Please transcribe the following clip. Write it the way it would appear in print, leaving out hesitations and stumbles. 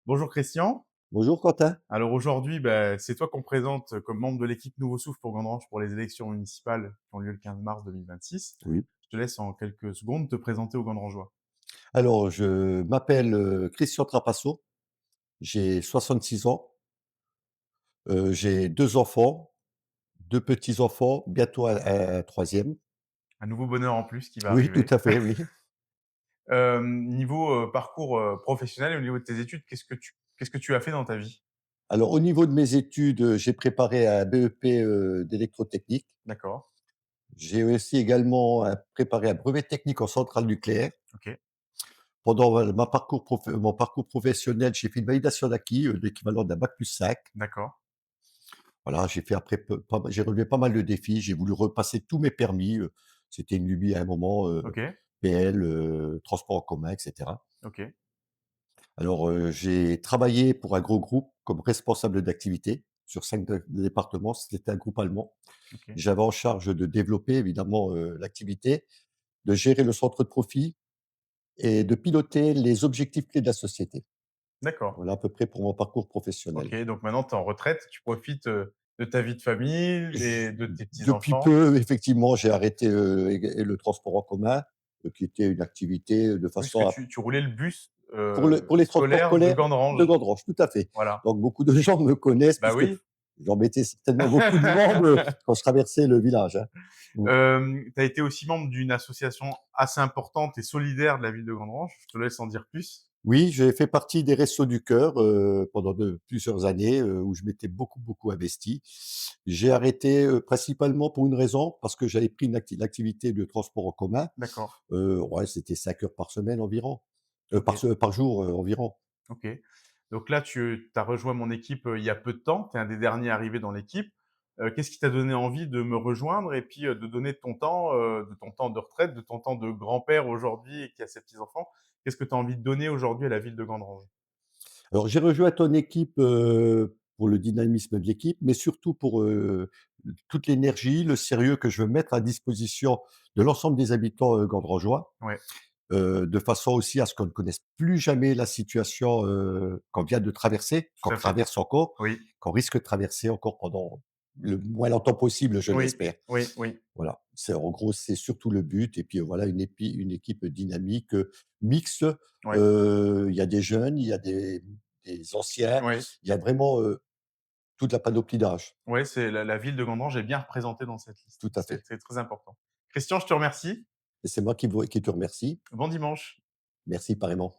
Bonjour Christian. Bonjour Quentin. Alors aujourd'hui, c'est toi qu'on présente comme membre de l'équipe Nouveau Souffle pour Gandrange pour les élections municipales qui ont lieu le 15 mars 2026. Oui. Je te laisse en quelques secondes te présenter aux Gandrangeois. Alors, je m'appelle, Christian Trapasso, j'ai 66 ans, j'ai 2 enfants, 2 petits-enfants, bientôt un 3e. Un nouveau bonheur en plus qui va Oui, tout arriver. à fait, oui. Niveau parcours professionnel et au niveau de tes études, qu'est-ce que tu as fait dans ta vie? Alors au niveau de mes études, j'ai préparé un BEP, d'électrotechnique. D'accord. J'ai aussi également, préparé un brevet technique en centrale nucléaire. Ok. Pendant, mon parcours professionnel, j'ai fait une validation d'acquis, l'équivalent d'un bac+5. D'accord. Voilà, j'ai fait après j'ai relevé pas mal de défis, j'ai voulu repasser tous mes permis, c'était une lubie à un moment, Ok. PL, transport en commun et cetera. Ok. Alors, j'ai travaillé pour un gros groupe comme responsable d'activité sur 5 départements, c'était un groupe allemand. Ok. J'avais en charge de développer évidemment, l'activité, de gérer le centre de profit et de piloter les objectifs clés de la société. D'accord. Voilà à peu près pour mon parcours professionnel. Ok. Donc maintenant, tu es en retraite, tu profites de ta vie de famille J et de tes Depuis petits-enfants. peu, effectivement, j'ai arrêté, le transport en commun, qui était une activité de Oui, parce façon que à tu roulais le bus pour les transports scolaire de scolaires de Gandrange. Gandrange, tout à fait. Voilà. Donc beaucoup de gens me connaissent Bah puisque oui. j'embêtais certainement beaucoup de monde, quand je traversais le village, hein. Mmh. Tu as été aussi membre d'une association assez importante et solidaire de la ville de Gandrange. Je te laisse en dire plus. Oui, j'ai fait partie des Restos du Cœur, pendant plusieurs années, où je m'étais beaucoup, beaucoup investi. J'ai arrêté, principalement pour une raison, parce que j'avais pris l'activité de transport en commun. D'accord. Ouais, c'était 5 heures par semaine environ, OK. par jour, environ. OK. Donc là, tu as rejoint mon équipe, il y a peu de temps. Tu es un des derniers arrivés dans l'équipe. Qu'est-ce qui t'a donné envie de me rejoindre et puis, de donner de ton temps de retraite, de ton temps de grand-père aujourd'hui et qui a ses petits-enfants? Qu'est-ce que tu as envie de donner aujourd'hui à la ville de Gandrange? Alors j'ai rejoint ton équipe, pour le dynamisme de l'équipe, mais surtout pour, toute l'énergie, le sérieux que je veux mettre à disposition de l'ensemble des habitants, gandrangeois, Ouais, de façon aussi à ce qu'on ne connaisse plus jamais la situation, qu'on vient de traverser, qu'on tout à fait. traverse encore, Oui, qu'on risque de traverser encore pendant le moins longtemps possible, je oui, l'espère. oui, oui, Voilà, c'est en gros, c'est surtout le but et puis, voilà une équipe dynamique, mixte, ouais, il y a des jeunes, il y a des anciens, oui. il y a vraiment, toute la panoplie d'âge. Ouais, c'est la ville de Gandrange est bien représentée dans cette liste. Tout à fait C'est très important. Christian, je te remercie. et c'est moi qui te remercie. Bon dimanche. Merci pareillement.